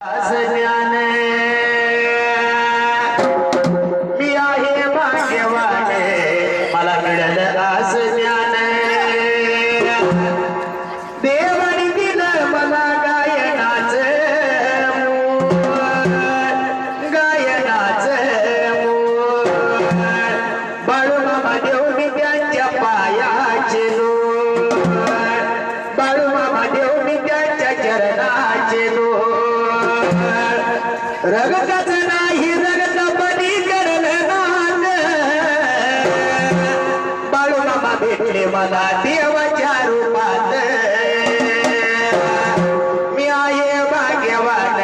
ज्ञान मी आहे भाग्यवान मला मिळालं आज ज्ञान देवाने दिलं मला गायनाच बाळूमामा देव मी त्यांच्या पायाचे बाळूमामा देव मी त्यांच्या चरणाचे रगतच नाही रगतपणी करलं नाद बाळूमामा भेटले मला देवाच्या रूपात मी आहे भाग्यवान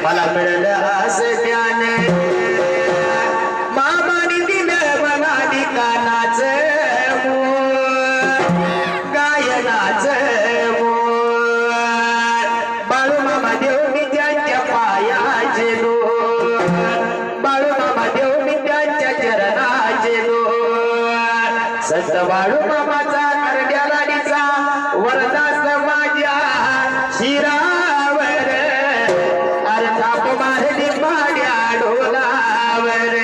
मला मिळालं असं ज्ञान मामाने दिलं मला निकालाचं गायनाच बाळूमामा देव मी त्यांच्या पायाचे बाळूमामा देव मी त्यांच्या चरणाचे संत बाळूमामाचा करड्या लाडीचा वरदास माझ्या शिरावर अर्थाप मारली पाड्या ढोलावर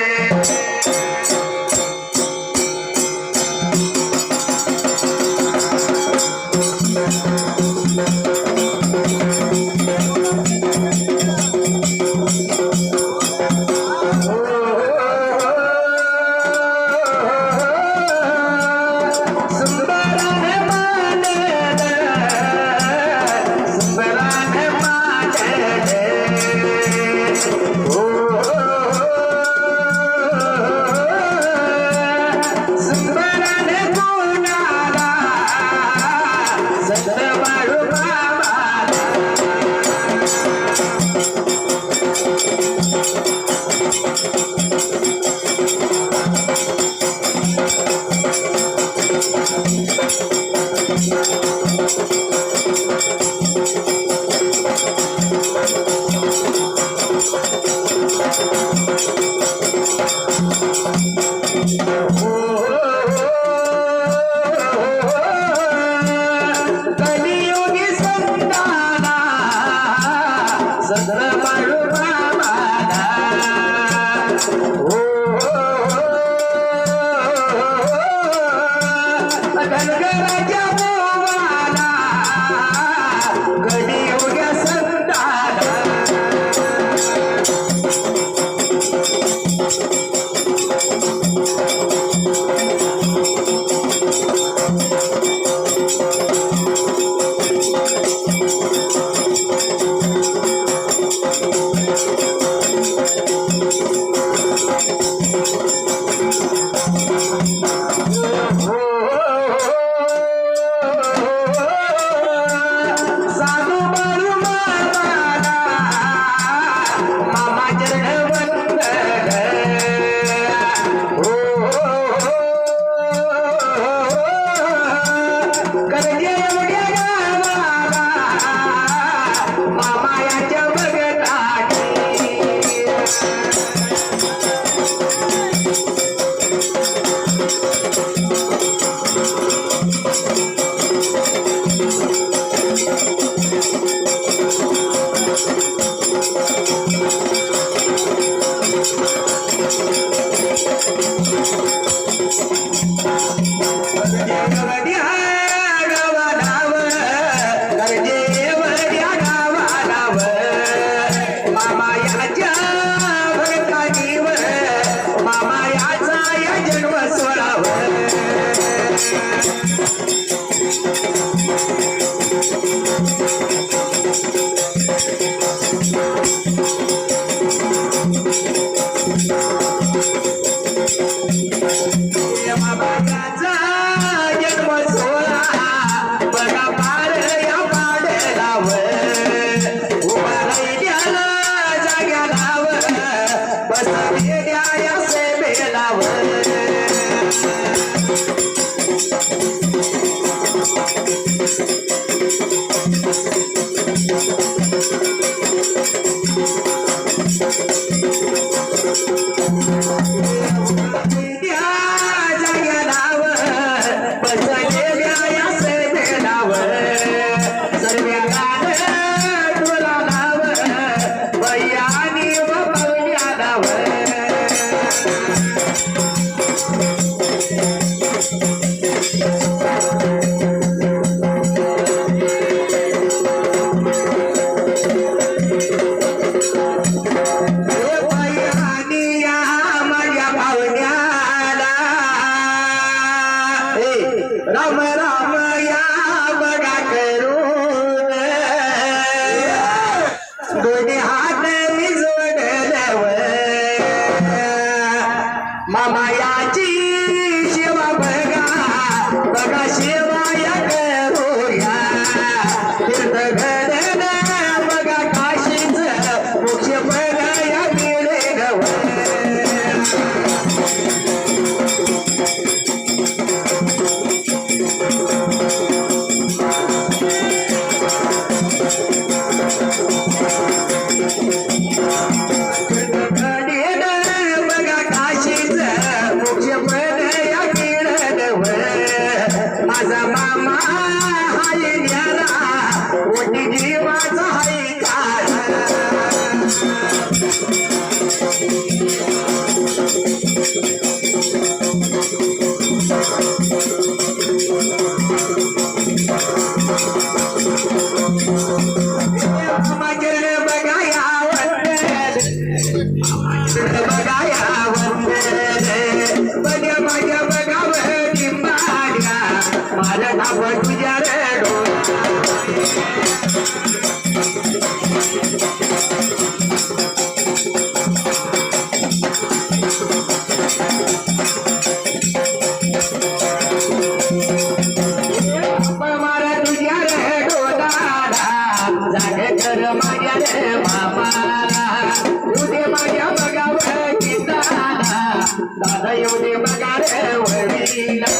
दोन्ही हात मी जोडलव मामा याची शिवा बघा बघा शिवाया करूया तीर्थ घडण बघा काशीच मोक्ष बघाया मिळेलव माझा मामा हाय न्यारा मोठी जीवाचा हाय काढा माझे बघाया बघाया बघ्या माझ्या बघावं निंबाड्या माझ्या नाव तुझ्या रे मारा तुझ्या रे डोलाला जागे कर माझ्या रे मामाला उदे माझ्या बघावं गीताला दादा येऊ दे बघा रे वडीला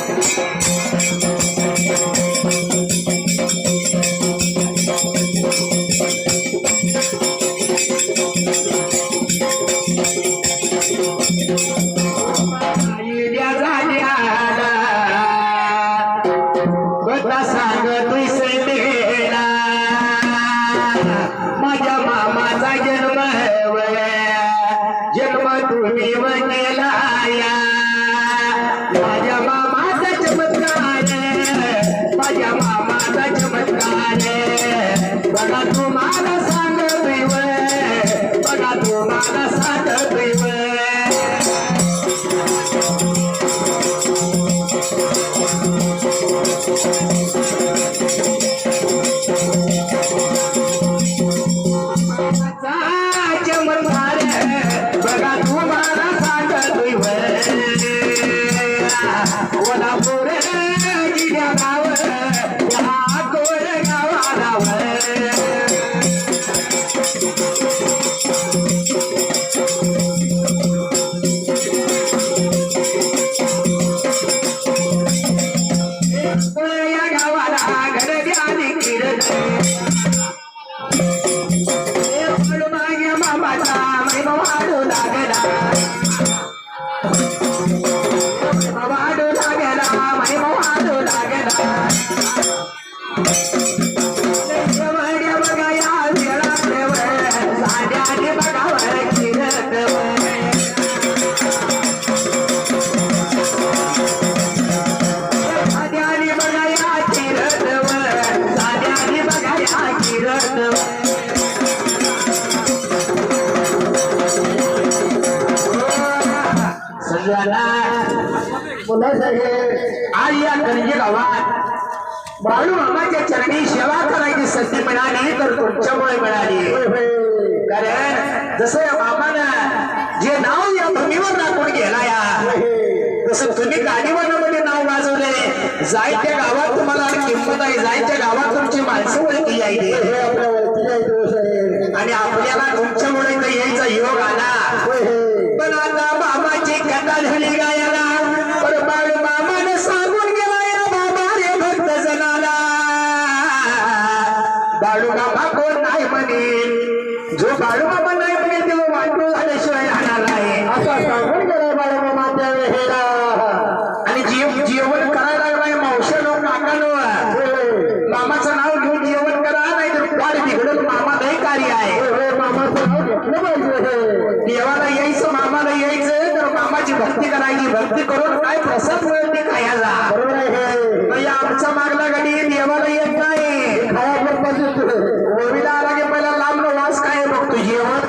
सांग तू संडेला माझ्या मामाचा जन्म जन्म तुम्ही केला माझ्या मामाचा चमत्कार माझ्या मामाचा चमत्कार बघा तुम्हाला सांगतोय बघा तुम्हाला सांगतोय चमत्कार बघा तुम्हाला सांगतोय कोल्हापूर जिल्ह्या गाव या कोर गावाला या गावाला घडली आणि किरण माझ्या मामाचा महिमा वाढू लागला वाढू लागला महिमा वाढू लागला बघा या वेळात साड्याने बघावर किरत साड्याने बघा या किरत साड्याने बघा या किरत आज या करंजी गावात बाळू मामाच्या चरणी सेवा करायची संधी मिळाली तर तुमच्यामुळे मिळाली कारण जसं या मामानं जे नाव या भूमीवर राखून गेला या तसं तुम्ही गाडीवरमध्ये नाव गाजवले जायच्या गावात तुम्हाला किंमत आहे जायच्या गावात तुमची माणसं ओळखली आहे आणि आपल्याला तुमच्यामुळे यायचा योग आला पण आता बाबाची कथा झाली गायला पण बाळू मामाने सांगून गेला या बाबा रे भक्त जनाला बाळू मामा कोण नाही म्हणे जो बाळू मामा नाही म्हणे तो वाटू झाल्याशिवाय राहणार नाही असं सांगून गेला बाळू मामा त्यावेळेला आणि जेवण करायला लागलाय मावशा लोक काकानो मामाचं नाव घेऊन जेवण करा नाही तर फार बिघडत मामा नाही कार्य आहे मामाचं नाव घेतलं पाहिजे देवाला यायचं मामाला यायचं तर मामाची भक्ती करायची भक्ती करून काय प्रसाद मिळेल ते खायला बरोबर आहे आमचा मागला गडी देवाला येत नाही खाया ओवीला आला की पहिला लांब वास काय बघतो जेवण